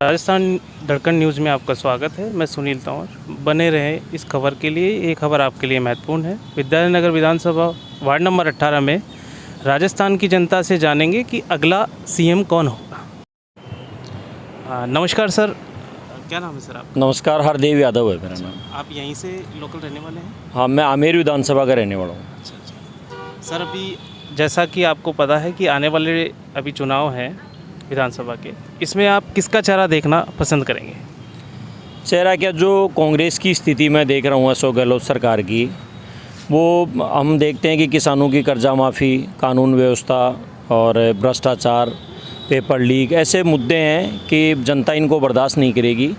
Rajasthan दड़कन news में आपका स्वागत है। मैं सुनील तंवर। बने रहें इस खबर के लिए। ये खबर आपके लिए महत्वपूर्ण है। विद्यानगर विधानसभा वार्ड नंबर 18 में राजस्थान की जनता से जानेंगे कि अगला सीएम कौन होगा। नमस्कार सर, क्या नाम है सर आप? नमस्कार, हरदेव यादव है मेरा नाम। आप यहीं से लोकल रहने वाले हैं? हाँ, मैं आमेर विधानसभा का रहने वाला हूँ। अच्छा। सर, अभी जैसा कि आपको पता है कि आने वाले अभी चुनाव हैं विधानसभा के, इसमें आप किसका चेहरा देखना पसंद करेंगे? चेहरा क्या, जो कांग्रेस की स्थिति मैं देख रहा हूँ अशोक गहलोत सरकार की, वो हम देखते हैं कि किसानों की कर्जा माफ़ी, कानून व्यवस्था और भ्रष्टाचार, पेपर लीक ऐसे मुद्दे हैं कि जनता इनको बर्दाश्त नहीं करेगी।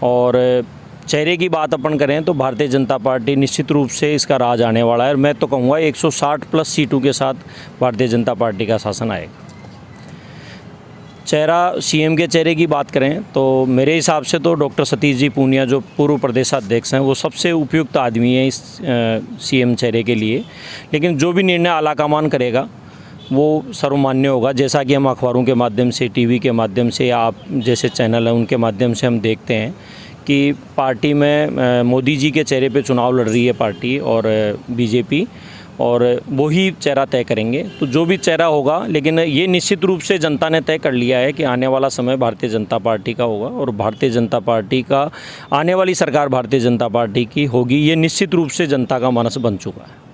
और चेहरे की बात अपन करें तो भारतीय जनता पार्टी निश्चित रूप से इसका राज आने वाला है। और मैं तो कहूँगा 160 प्लस सीटों के साथ भारतीय जनता पार्टी का शासन आएगा। चेहरा, सीएम के चेहरे की बात करें तो मेरे हिसाब से तो डॉक्टर सतीश जी पूनिया जो पूर्व प्रदेशाध्यक्ष हैं, वो सबसे उपयुक्त आदमी है इस सीएम चेहरे के लिए। लेकिन जो भी निर्णय आलाकमान करेगा वो सर्वमान्य होगा। जैसा कि हम अखबारों के माध्यम से, टीवी के माध्यम से, आप जैसे चैनल हैं उनके माध्यम से हम देखते हैं कि पार्टी में मोदी जी के चेहरे पे चुनाव लड़ रही है पार्टी और बीजेपी, और वही चेहरा तय करेंगे। तो जो भी चेहरा होगा, लेकिन ये निश्चित रूप से जनता ने तय कर लिया है कि आने वाला समय भारतीय जनता पार्टी का होगा और भारतीय जनता पार्टी का आने वाली सरकार भारतीय जनता पार्टी की होगी। ये निश्चित रूप से जनता का मनस बन चुका है।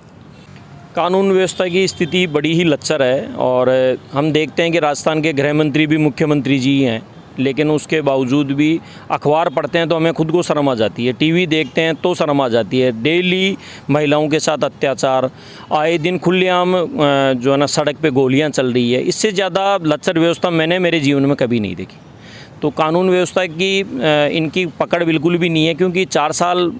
कानून व्यवस्था की स्थिति बड़ी ही लच्चर है और हम देखते हैं कि राजस्थान के गृह मंत्री भी मुख्यमंत्री जी हैं, लेकिन उसके बावजूद भी अखबार पढ़ते हैं तो हमें खुद को शर्म आ जाती है, टीवी देखते हैं तो शर्म आ जाती है। डेली महिलाओं के साथ अत्याचार, आए दिन खुलेआम जो है ना सड़क पे गोलियां चल रही है। इससे ज़्यादा लच्चर व्यवस्था मैंने मेरे जीवन में कभी नहीं देखी। तो कानून व्यवस्था की इनकी पकड़ बिल्कुल भी नहीं है, क्योंकि 4 साल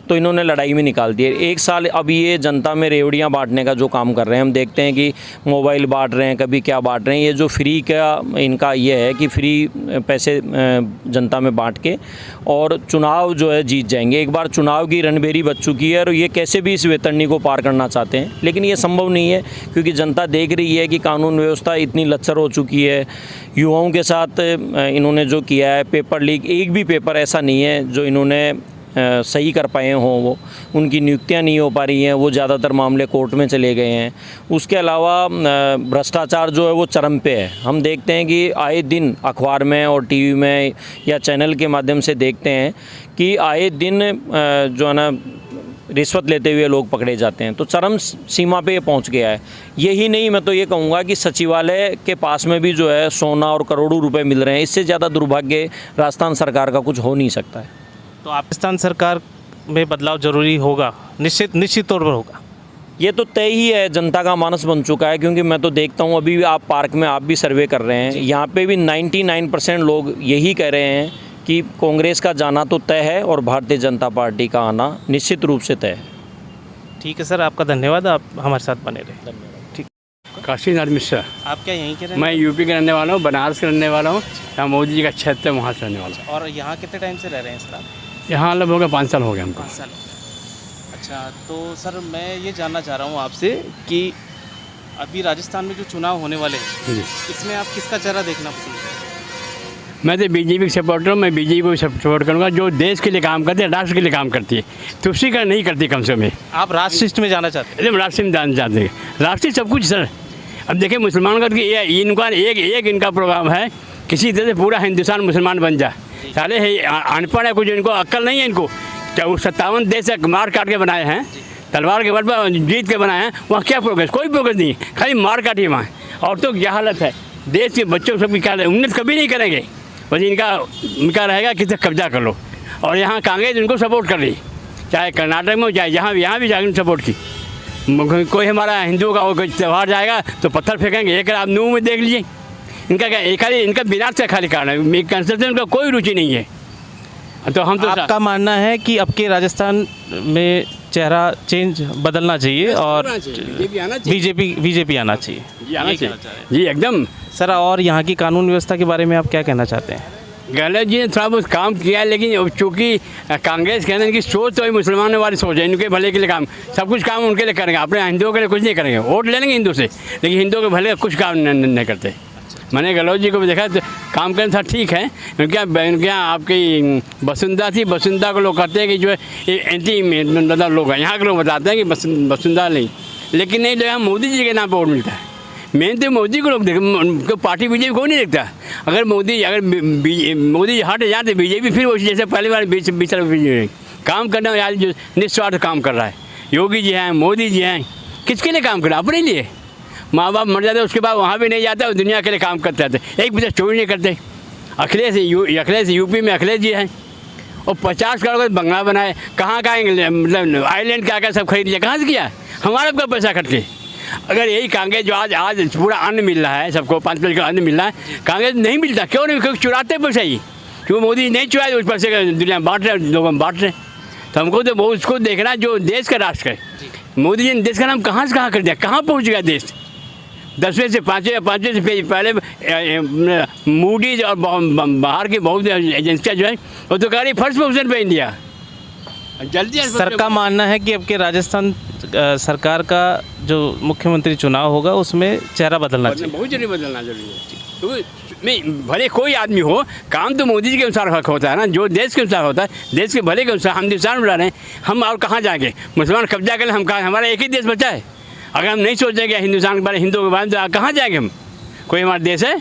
तो इन्होंने लड़ाई में निकाल दिए। 1 साल अभी ये जनता में रेवड़ियाँ बांटने का जो काम कर रहे हैं, हम देखते हैं कि मोबाइल बांट रहे हैं, कभी क्या बांट रहे हैं। ये जो फ्री का इनका ये है कि फ्री पैसे जनता में बांट के और चुनाव जो है जीत जाएंगे। एक बार चुनाव की रणभेरी बच चुकी है और ये कैसे भी इस वेतरनी को पार करना चाहते हैं, लेकिन ये संभव नहीं है, क्योंकि जनता देख रही है कि कानून व्यवस्था इतनी लच्चर हो चुकी है। युवाओं के साथ इन्होंने जो किया है, पेपर लीक, एक भी पेपर ऐसा नहीं है जो इन्होंने सही कर पाए हों। वो उनकी नियुक्तियां नहीं हो पा रही हैं, वो ज़्यादातर मामले कोर्ट में चले गए हैं। उसके अलावा भ्रष्टाचार जो है वो चरम पे है। हम देखते हैं कि आए दिन अखबार में और टीवी में या चैनल के माध्यम से देखते हैं कि आए दिन जो है ना रिश्वत लेते हुए लोग पकड़े जाते हैं। तो चरम सीमा पे ये पहुंच गया है। यही नहीं, मैं तो ये कहूँगा कि सचिवालय के पास में भी जो है सोना और करोड़ों रुपए मिल रहे हैं। इससे ज़्यादा दुर्भाग्य राजस्थान सरकार का कुछ हो नहीं सकता है। तो राजस्थान सरकार में बदलाव जरूरी होगा, निश्चित तौर पर होगा। ये तो तय ही है, जनता का मानस बन चुका है। क्योंकि मैं तो देखता हूँ, अभी भी आप पार्क में आप भी सर्वे कर रहे हैं, यहाँ पे भी 99% लोग यही कह रहे हैं कि कांग्रेस का जाना तो तय है और भारतीय जनता पार्टी का आना निश्चित रूप से तय है। ठीक है सर, आपका धन्यवाद, आप हमारे साथ बने रहे। धन्यवाद। ठीक। काशीनाथ मिश्रा। आप क्या यहीं के रहने? मैं यूपी का रहने वाला हूँ, बनारस का रहने वाला हूँ। यहाँ मोदी जी का क्षेत्र है, वहाँ से रहने वाला हूँ। और यहाँ कितने टाइम से रह रहे हैं सर आप? यहाँ लगभग हो गया 5 साल हो गए हमको। 5 साल हो गए। अच्छा, तो सर मैं ये जानना चाह रहा हूँ आपसे कि अभी राजस्थान में जो चुनाव होने वाले हैं, इसमें आप किसका चेहरा देखना पसंद करेंगे? मैं तो बीजेपी का सपोर्टर हूँ। मैं बीजेपी को सपोर्ट करूँगा, जो देश के लिए काम करती है, राष्ट्र के लिए काम करती है। तो उसी का नहीं करती कम से कम। आप राष्ट्रीय में जाना चाहते हैं? एकदम राष्ट्रीय में जाना चाहते हैं। राष्ट्रीय सब कुछ सर। अब देखिए मुसलमान का इनका एक इनका प्रोग्राम है, किसी तरह से पूरा हिंदुस्तान मुसलमान बन जाए। सारे अनपढ़ है, कुछ इनको अक्ल नहीं है। इनको तो 57 देश मार काट के बनाए हैं, तलवार के बल पर जीत के बनाए हैं। वहाँ क्या प्रोग्रेस? कोई प्रोग्रेस नहीं, खाली मार काटी वहाँ। और तो क्या हालत है, देश के बच्चों सबकी क्या उन्नत कभी नहीं करेंगे। बस इनका रहेगा कि कब्जा कर लो। और यहाँ कांग्रेस इनको सपोर्ट कर रही, चाहे कर्नाटक में हो, चाहे यहाँ भी जाकर सपोर्ट की। कोई हमारा हिंदुओं का कोई त्यौहार जाएगा तो पत्थर फेंकेंगे। एक आप न्यू में देख लीजिए, इनका क्या खाली इनका विनाश का खाली कारण है। कंस्ट्रक्शन का कोई रुचि नहीं है। तो हम तो आपका मानना है कि अब के राजस्थान में चेहरा चेंज बदलना चाहिए और बीजेपी आना चाहिए जी एकदम। सर, और यहाँ की कानून व्यवस्था के बारे में आप क्या कहना चाहते हैं? गहलोत जी ने थोड़ा बहुत काम किया है, लेकिन चूँकि कांग्रेस के अंदर इनकी सोच तो मुसलमानों वाली सोच है, इनके भले के लिए काम, सब कुछ काम उनके लिए करेंगे, अपने हिंदुओं के लिए कुछ नहीं करेंगे। वोट ले लेंगे हिंदू से, लेकिन हिंदुओं के भले कुछ काम नहीं करते। मैंने गहलोत जी को भी देखा तो काम करना था, ठीक है। उनके यहाँ आपकी वसुंधरा थी, वसुंधरा को लोग कहते हैं कि जो है एंटी मतलब लोग हैं, यहाँ के लोग बताते हैं कि वसुंधरा नहीं, लेकिन नहीं जो यहाँ मोदी जी के नाम पर वोट मिलता है। मेन तो मोदी को लोग देख, पार्टी बीजेपी को नहीं देखता। अगर मोदी हट जाते बीजेपी फिर वो जैसे पहली बार बीच काम करने वाले आज जो निस्वार्थ काम कर रहा है, योगी जी हैं, मोदी जी हैं, किसके लिए काम कर रहा है? अपने लिए। माँ बाप मर जाते उसके बाद वहाँ भी नहीं जाता और दुनिया के लिए काम करते रहते, एक पैसा चोरी नहीं करते। अखिलेश यूपी में अखिलेश जी हैं, और 50 करोड़ का बंगला बनाए, कहाँ मतलब आइलैंड क्या सब खरीद लिया, कहाँ से किया? हमारा आपका पैसा खर्च के। अगर यही कांग्रेस जो आज पूरा अन्न मिल रहा है, सबको 5 रुपये का अन्न मिल रहा है, कांग्रेस नहीं मिलता, क्यों नहीं? क्योंकि चुराते पैसा ही, क्योंकि मोदी नहीं चुराए उस पैसे का दुनिया बांट रहे, लोगों में बांट रहे। तो हमको तो वो उसको देखना जो देश का राष्ट्र है। मोदी जी ने देश का नाम कहाँ से कहाँ कर दिया, कहाँ पहुँच गया देश? 10वें से 5वें से पहले मूडीज और बाहर की बहुत एजेंसियाँ जो है वो तो कह रही फर्स्ट पोजीशन पे इंडिया। जल्दी सर का मानना है कि अब के राजस्थान सरकार का जो मुख्यमंत्री चुनाव होगा उसमें चेहरा बदलना चाहिए, बहुत जरूरी बदलना जरूरी है। तो नहीं, भले कोई आदमी हो, काम तो मोदी जी के अनुसार हक होता है ना, जो देश के अनुसार होता है, देश के भले के अनुसार। हम हिंदुस्तान बुला रहे हैं, हम और कहाँ जाएंगे? मुसलमान कब्जा कर ले, हम कहाँ? हमारा एक ही देश बचा है। अगर हम नहीं सोचेंगे हिंदुस्तान के बारे में, हिंदुओं के बारे में, तो कहाँ जाएंगे हम? कोई हमारा देश है?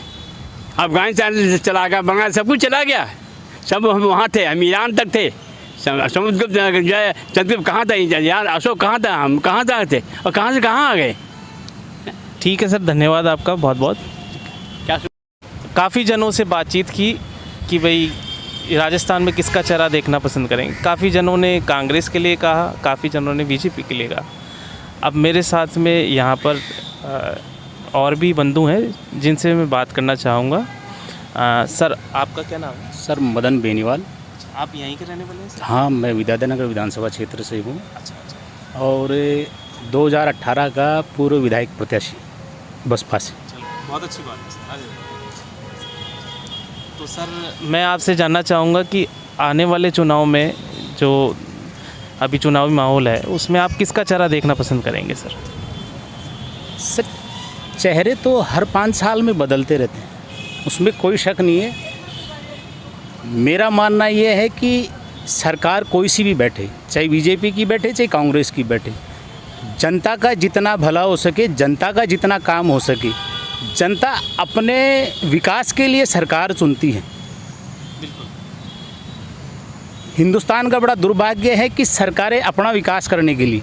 अफगानिस्तान चला गया, बंगाल सब कुछ चला गया, सब हम वहाँ थे, हम ईरान तक थे। समुद्रगुप्त जो है चंद्रगुप्त कहाँ था यार, अशोक कहाँ था, हम कहाँ थे और कहाँ से कहाँ आ गए? ठीक है सर, धन्यवाद आपका बहुत बहुत। क्या काफ़ी जनों से बातचीत की कि भाई राजस्थान में किसका चेहरा देखना पसंद करेंगे। काफ़ी जनों ने कांग्रेस के लिए कहा, काफ़ी जनों ने बीजेपी के लिए कहा। अब मेरे साथ में यहाँ पर और भी बंधु हैं जिनसे मैं बात करना चाहूँगा। सर आपका क्या नाम है? सर मदन बेनीवाल। आप यहीं के रहने वाले हैं सर? हाँ, मैं विद्याधरनगर विधानसभा क्षेत्र से हूँ अच्छा। और 2018 का पूर्व विधायक प्रत्याशी बसपा से। चलो, बहुत अच्छी बात है सर। तो सर मैं आपसे जानना चाहूँगा कि आने वाले चुनाव में जो अभी चुनावी माहौल है उसमें आप किसका चेहरा देखना पसंद करेंगे सर? सर चेहरे तो हर 5 साल में बदलते रहते हैं, उसमें कोई शक नहीं है। मेरा मानना ये है कि सरकार कोई सी भी बैठे, चाहे बीजेपी की बैठे चाहे कांग्रेस की बैठे, जनता का जितना भला हो सके, जनता का जितना काम हो सके, जनता अपने विकास के लिए सरकार चुनती है। हिंदुस्तान का बड़ा दुर्भाग्य है कि सरकारें अपना विकास करने के लिए,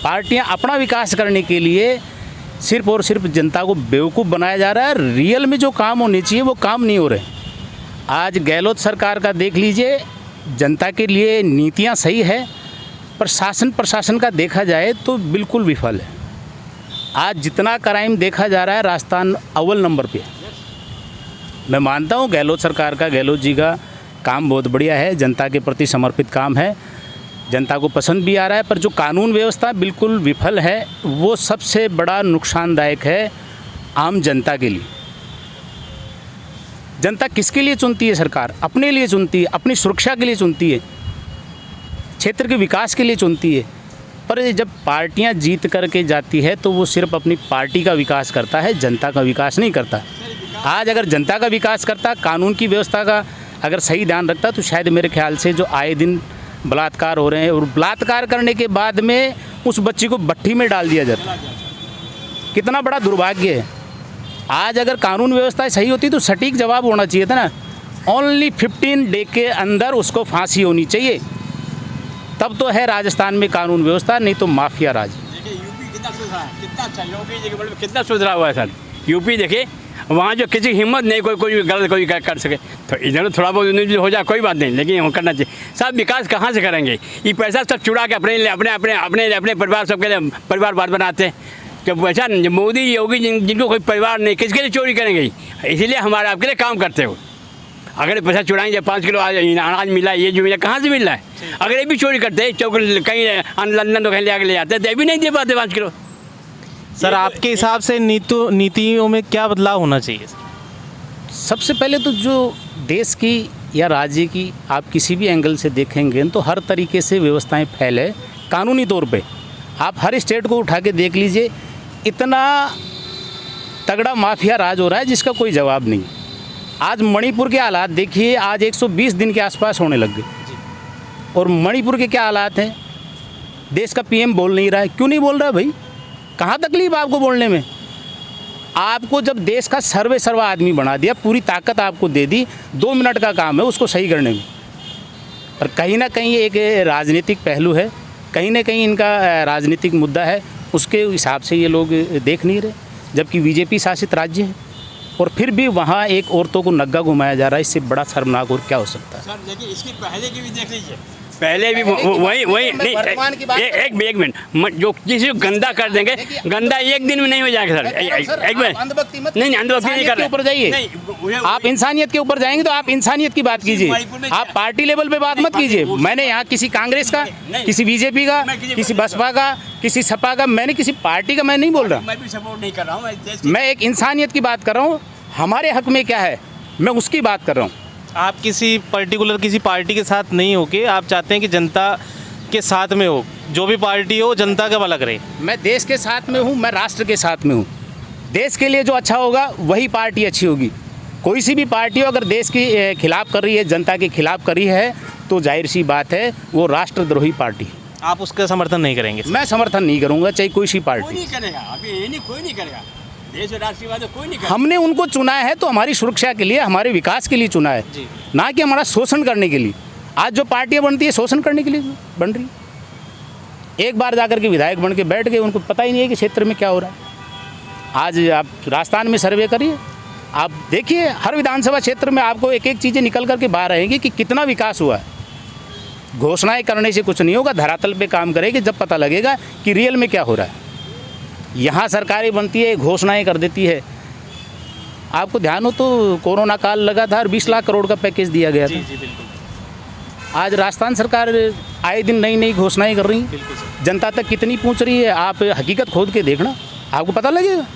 पार्टियां अपना विकास करने के लिए सिर्फ और सिर्फ जनता को बेवकूफ़ बनाया जा रहा है। रियल में जो काम होने चाहिए वो काम नहीं हो रहे। आज गहलोत सरकार का देख लीजिए, जनता के लिए नीतियां सही है, पर शासन प्रशासन का देखा जाए तो बिल्कुल विफल है। आज जितना क्राइम देखा जा रहा है, राजस्थान अव्वल नंबर पे है। मैं मानता हूँ गहलोत सरकार का, गहलोत जी का काम बहुत बढ़िया है, जनता के प्रति समर्पित काम है, जनता को पसंद भी आ रहा है, पर जो कानून व्यवस्था बिल्कुल विफल है, वो सबसे बड़ा नुकसानदायक है आम जनता के लिए। जनता किसके लिए चुनती है? सरकार अपने लिए चुनती है, अपनी सुरक्षा के लिए चुनती है, क्षेत्र के विकास के लिए चुनती है। पर जब पार्टियां जीत करके जाती है तो वो सिर्फ अपनी पार्टी का विकास करता है, जनता का विकास नहीं करता। आज अगर जनता का विकास करता, कानून की व्यवस्था का अगर सही ध्यान रखता, तो शायद मेरे ख्याल से जो आए दिन बलात्कार हो रहे हैं, और बलात्कार करने के बाद में उस बच्ची को भट्टी में डाल दिया जाता है, कितना बड़ा दुर्भाग्य है। आज अगर कानून व्यवस्था सही होती तो सटीक जवाब होना चाहिए था ना, ओनली 15 डे के अंदर उसको फांसी होनी चाहिए, तब तो है राजस्थान में कानून व्यवस्था, नहीं तो माफिया राज। देखिए यूपी कितना सुधरा है, कितना अच्छा योगी जी के बल में कितना सुधरा हुआ है सर। यूपी देखिए, वहाँ जो किसी की हिम्मत नहीं कोई गलत कोई कर सके, तो इधर थोड़ा बहुत हो जाए कोई बात नहीं, लेकिन वो करना चाहिए। सब विकास कहाँ से करेंगे? ये पैसा सब चुरा के अपने परिवार सबके लिए परिवार बात बनाते हैं। जब पैसा मोदी योगी जिनको कोई परिवार नहीं, किसके लिए चोरी करेंगे? इसीलिए हमारे आपके लिए काम करते हो। अगर पैसा चुराएंगे, 5 किलो अनाज मिला, ये जो मिला, कहाँ से मिल रहा है? अगर ये भी चोरी करते हैं, चौक कहीं लंदन तो कहीं ले आके ले जाते हैं, तो ये भी नहीं दे पाते 5 किलो। सर आपके हिसाब से नीतियों में क्या बदलाव होना चाहिए? सबसे पहले तो जो देश की या राज्य की आप किसी भी एंगल से देखेंगे तो हर तरीके से व्यवस्थाएं फैल है कानूनी तौर पे। आप हर स्टेट को उठा के देख लीजिए, इतना तगड़ा माफिया राज हो रहा है जिसका कोई जवाब नहीं। आज मणिपुर के हालात देखिए, आज 120 दिन के आसपास होने लग गए और मणिपुर के क्या हालात हैं। देश का पीएम बोल नहीं रहा है। क्यों नहीं बोल रहा भाई? कहाँ तकलीफ आपको बोलने में? आपको जब देश का सर्वा आदमी बना दिया, पूरी ताकत आपको दे दी, 2 मिनट का काम है उसको सही करने में। पर कहीं ना कहीं एक राजनीतिक पहलू है, कहीं ना कहीं इनका राजनीतिक मुद्दा है, उसके हिसाब से ये लोग देख नहीं रहे। जबकि बीजेपी शासित राज्य है और फिर भी वहाँ एक औरतों को नग्गा घुमाया जा रहा है। इससे बड़ा शर्मनाक और क्या हो सकता है? सर देखिए, इसकी पहले की भी देख लीजिए, पहले भी वही नहीं, एक मिनट, जो किसी को गंदा कर देंगे, गंदा एक दिन में नहीं हो जाएगा सर। एक मिनट, अंधभक्ति मत, नहीं अंधभक्ति नहीं कर रहे, ऊपर जाइए। आप इंसानियत के ऊपर जाएंगे तो आप इंसानियत की बात कीजिए, आप पार्टी लेवल पे बात मत कीजिए। मैंने यहाँ किसी कांग्रेस का, किसी बीजेपी का, किसी बसपा का, किसी सपा का, मैंने किसी पार्टी का मैं नहीं बोल रहा। मैं भी सपोर्ट नहीं कर रहा हूँ, मैं एक इंसानियत की बात कर रहा हूँ। हमारे हक में क्या है, मैं उसकी बात कर रहा हूँ। आप किसी पर्टिकुलर किसी पार्टी के साथ नहीं हो के आप चाहते हैं कि जनता के साथ में हो, जो भी पार्टी हो जनता का भला करे। मैं देश के साथ में हूँ, मैं राष्ट्र के साथ में हूँ। देश के लिए जो अच्छा होगा वही पार्टी अच्छी होगी। कोई सी भी पार्टी हो अगर देश के खिलाफ कर रही है, जनता के खिलाफ कर रही है, तो जाहिर सी बात है वो राष्ट्रद्रोही पार्टी। आप उसका समर्थन नहीं करेंगे? मैं समर्थन नहीं करूँगा, चाहे कोई सी कोई पार्टी। नहीं करेगा, अभी ये नहीं, कोई नहीं करेगा। देश और राष्ट्रवाद कोई नहीं करेगा। हमने उनको चुना है तो हमारी सुरक्षा के लिए, हमारे विकास के लिए चुना है, ना कि हमारा शोषण करने के लिए। आज जो पार्टियां बनती है शोषण करने के लिए बन रही। एक बार जाकर के विधायक बन के बैठ गए, उनको पता ही नहीं है कि क्षेत्र में क्या हो रहा है। आज आप राजस्थान में सर्वे करिए, आप देखिए हर विधानसभा क्षेत्र में आपको एक एक चीज़ें निकल करके बाहर आएंगी कि कितना विकास हुआ है। घोषणाएं करने से कुछ नहीं होगा, धरातल पे काम करेगी जब पता लगेगा कि रियल में क्या हो रहा है। यहाँ सरकारें बनती है, घोषणाएं कर देती है। आपको ध्यान हो तो कोरोना काल लगा था और 20 लाख करोड़ का पैकेज दिया गया था। जी बिल्कुल। आज राजस्थान सरकार आए दिन नई नई घोषणाएं कर रही है, जनता तक कितनी पहुंच रही है। आप हकीकत खोद के देखना, आपको पता लगेगा।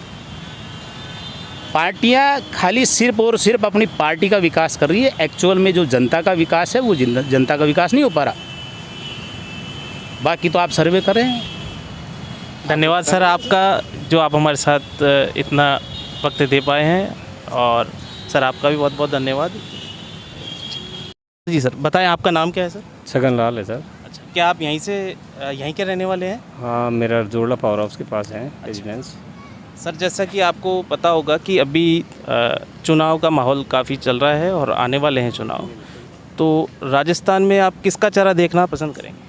पार्टियां खाली सिर्फ और सिर्फ अपनी पार्टी का विकास कर रही है, एक्चुअल में जो जनता का विकास है वो जनता का विकास नहीं हो पा रहा। बाकी तो आप सर्वे कर रहे हैं। धन्यवाद सर आपका, जो आप हमारे साथ इतना वक्त दे पाए हैं, और सर आपका भी बहुत बहुत धन्यवाद। जी सर, बताएं आपका नाम क्या है सर? छगन लाल है सर। अच्छा, क्या आप यहीं के रहने वाले हैं? हाँ, मेरा जोड़ला पावर हाउस के पास है रेजिडेंस। सर, जैसा कि आपको पता होगा कि अभी चुनाव का माहौल काफ़ी चल रहा है और आने वाले हैं चुनाव, तो राजस्थान में आप किसका चेहरा देखना पसंद करेंगे?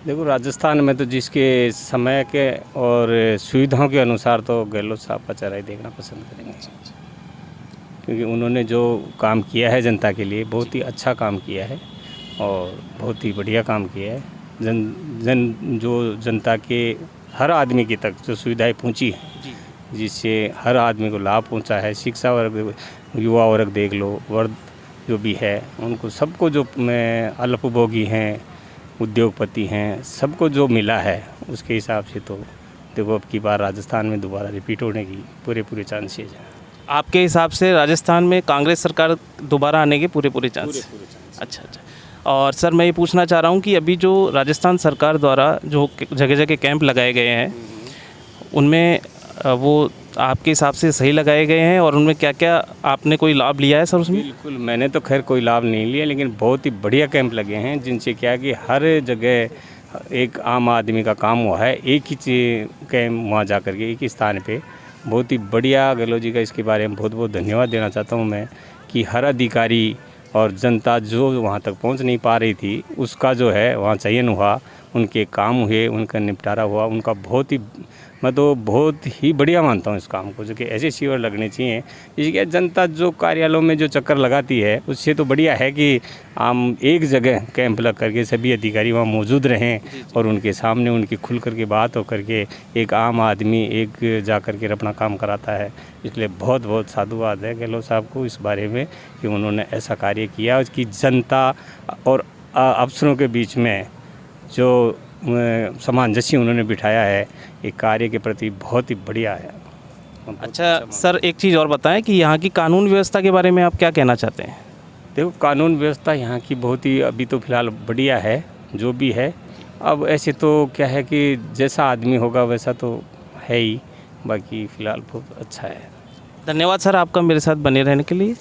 देखो, राजस्थान में तो जिसके समय के और सुविधाओं के अनुसार तो गहलोत साहब का चेहरा ही देखना पसंद करेंगे, क्योंकि उन्होंने जो काम किया है जनता के लिए बहुत ही अच्छा काम किया है और बहुत ही बढ़िया काम किया है। जो जनता के हर आदमी की तक जो सुविधाएं पहुंची हैं, जिससे हर आदमी को लाभ पहुंचा है। शिक्षा वर्ग, युवा वर्ग देख लो, वर्ग जो भी है उनको सबको, जो अल्पभोगी हैं, उद्योगपति हैं, सबको जो मिला है उसके हिसाब से तो देखो अब की बार राजस्थान में दोबारा रिपीट होने की पूरे चांसेज हैं। आपके हिसाब से राजस्थान में कांग्रेस सरकार दोबारा आने के पूरे चांस? अच्छा। और सर, मैं ये पूछना चाह रहा हूँ कि अभी जो राजस्थान सरकार द्वारा जो जगह जगह कैंप लगाए गए हैं, उनमें वो आपके हिसाब से सही लगाए गए हैं और उनमें क्या क्या आपने कोई लाभ लिया है सर उसमें? बिल्कुल, मैंने तो खैर कोई लाभ नहीं लिया, लेकिन बहुत ही बढ़िया कैंप लगे हैं, जिनसे क्या कि हर जगह एक आम आदमी का काम हुआ है। एक ही कैंप वहाँ जा कर के, एक ही स्थान पे, बहुत ही बढ़िया। गहलोत जी का इसके बारे में बहुत बहुत धन्यवाद देना चाहता हूँ मैं, कि हर अधिकारी और जनता जो वहाँ तक पहुँच नहीं पा रही थी, उसका जो है वहाँ चयन हुआ, उनके काम हुए, उनका निपटारा हुआ, उनका बहुत ही, मैं तो बहुत ही बढ़िया मानता हूँ इस काम को, जो कि ऐसे शिविर लगने चाहिए। जैसे कि जनता जो कार्यालयों में जो चक्कर लगाती है, उससे तो बढ़िया है कि हम एक जगह कैंप लग करके सभी अधिकारी वहाँ मौजूद रहें और उनके सामने उनकी खुल करके बात हो करके एक आम आदमी एक जा कर के अपना काम कराता है। इसलिए बहुत बहुत साधुवाद है गहलोत साहब को इस बारे में कि उन्होंने ऐसा कार्य किया, उसकी जनता और अफसरों के बीच में जो सामंजस्य उन्होंने बिठाया है, एक कार्य के प्रति बहुत ही बढ़िया है। अच्छा सर, एक चीज़ और बताएं कि यहाँ की कानून व्यवस्था के बारे में आप क्या कहना चाहते हैं? देखो, कानून व्यवस्था यहाँ की बहुत ही अभी तो फ़िलहाल बढ़िया है, जो भी है। अब ऐसे तो क्या है कि जैसा आदमी होगा वैसा तो है ही, बाकी फ़िलहाल बहुत अच्छा है। धन्यवाद सर आपका मेरे साथ बने रहने के लिए।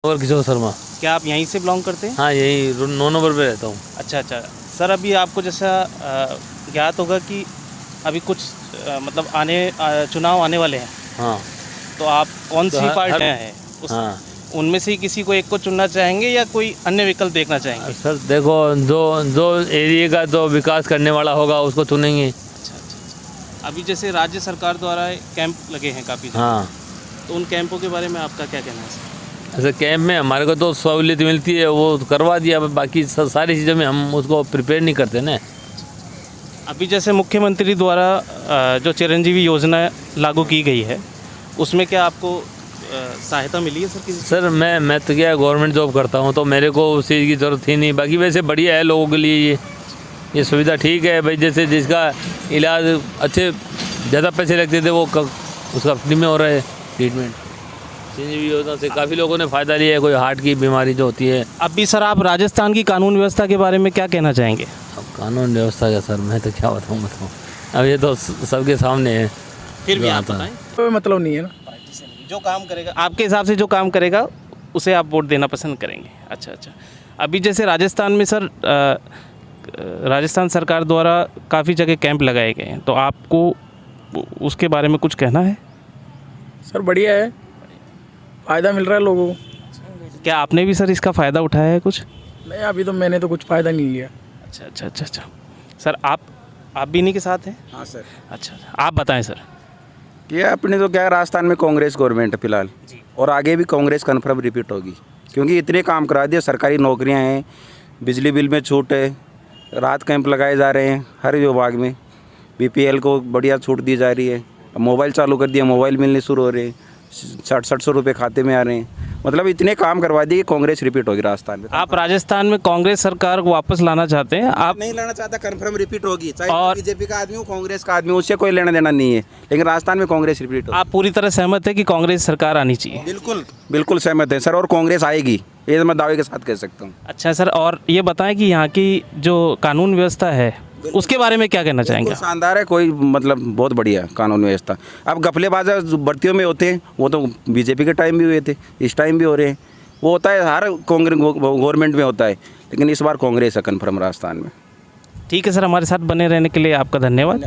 और किशोर शर्मा। क्या आप यहीं से बिलोंग करते हैं? हाँ, यही 9 नंबर पे रहता हूँ। अच्छा अच्छा सर, अभी आपको जैसा ज्ञात होगा कि अभी कुछ मतलब चुनाव आने वाले हैं, हाँ तो आप कौन सी पार्टियां हैं हाँ उनमें से किसी को एक को चुनना चाहेंगे या कोई अन्य विकल्प देखना चाहेंगे? सर देखो, जो एरिया का जो विकास करने वाला होगा उसको चुनेंगे। अच्छा। अभी जैसे राज्य सरकार द्वारा कैंप लगे हैं काफ़ी, हाँ, तो उन कैंपों के बारे में आपका क्या कहना है सर? ऐसे कैंप में हमारे को तो सहूलियत मिलती है, वो करवा दिया, बाकी सारी चीज़ों में हम उसको प्रिपेयर नहीं करते ना। अभी जैसे मुख्यमंत्री द्वारा जो चिरंजीवी योजना लागू की गई है, उसमें क्या आपको सहायता मिली है सर किसी? सर मैं तो क्या गवर्नमेंट जॉब करता हूँ, तो मेरे को उस चीज़ की ज़रूरत थी नहीं। बाकी वैसे बढ़िया है लोगों के लिए, ये सुविधा ठीक है भाई। जैसे जिसका इलाज अच्छे ज़्यादा पैसे लगते थे वो उसका फ्री में हो रहा है ट्रीटमेंट। चिरंजीवी योजना से काफ़ी लोगों ने फ़ायदा लिया है। कोई हार्ट की बीमारी जो होती है। अभी सर आप राजस्थान की कानून व्यवस्था के बारे में क्या कहना चाहेंगे? अब कानून व्यवस्था का सर मैं तो क्या बताऊँ अब ये तो सबके सामने है। फिर भी आप बताएं। कोई मतलब नहीं है ना। जो काम करेगा आपके हिसाब से, जो काम करेगा उसे आप वोट देना पसंद करेंगे। अच्छा अच्छा। अभी जैसे राजस्थान में सर राजस्थान सरकार द्वारा काफ़ी जगह कैंप लगाए गए हैं, तो आपको उसके बारे में कुछ कहना है? सर बढ़िया है, फ़ायदा मिल रहा है लोगों को। क्या आपने भी सर इसका फ़ायदा उठाया है कुछ? नहीं, अभी तो मैंने तो कुछ फ़ायदा नहीं लिया। अच्छा अच्छा अच्छा अच्छा। सर आप भी इन्हीं के साथ हैं? हाँ सर। अच्छा, आप बताएं सर। ये अपने तो क्या है, राजस्थान में कांग्रेस गवर्नमेंट है फिलहाल, और आगे भी कांग्रेस कन्फर्म रिपीट होगी, क्योंकि इतने काम करा दिए। सरकारी नौकरियां हैं, बिजली बिल में छूट है, रात कैंप लगाए जा रहे हैं हर विभाग में, बीपीएल को बढ़िया छूट दी जा रही है। अब मोबाइल चालू कर दिया, मोबाइल मिलने शुरू हो रहे हैं, 60-60 रुपये खाते में आ रहे हैं। मतलब इतने काम करवा दिए कि कांग्रेस रिपीट होगी राजस्थान में। आप राजस्थान में कांग्रेस सरकार को वापस लाना चाहते हैं? आप नहीं लाना चाहता, कन्फर्म रिपीट होगी, चाहे और बीजेपी का आदमी हो, कांग्रेस का आदमी हो, उससे कोई लेना देना नहीं है, लेकिन राजस्थान में कांग्रेस रिपीट होगी। आप पूरी तरह सहमत है कि कांग्रेस सरकार आनी चाहिए? बिल्कुल बिल्कुल सहमत है सर, और कांग्रेस आएगी, ये मैं दावे के साथ कह सकता हूँ। अच्छा सर, और ये बताएं कि यहाँ की जो कानून व्यवस्था है उसके बारे में क्या कहना चाहेंगे? शानदार है, कोई मतलब बहुत बढ़िया है कानून व्यवस्था। अब घपलेबाजा भर्तियों में होते हैं, वो तो बीजेपी के टाइम भी हुए थे, इस टाइम भी हो रहे हैं, वो होता है हर कांग्रेस गवर्नमेंट में होता है, लेकिन इस बार कांग्रेस है कन्फर्म राजस्थान में। ठीक है सर, हमारे साथ बने रहने के लिए आपका धन्यवाद।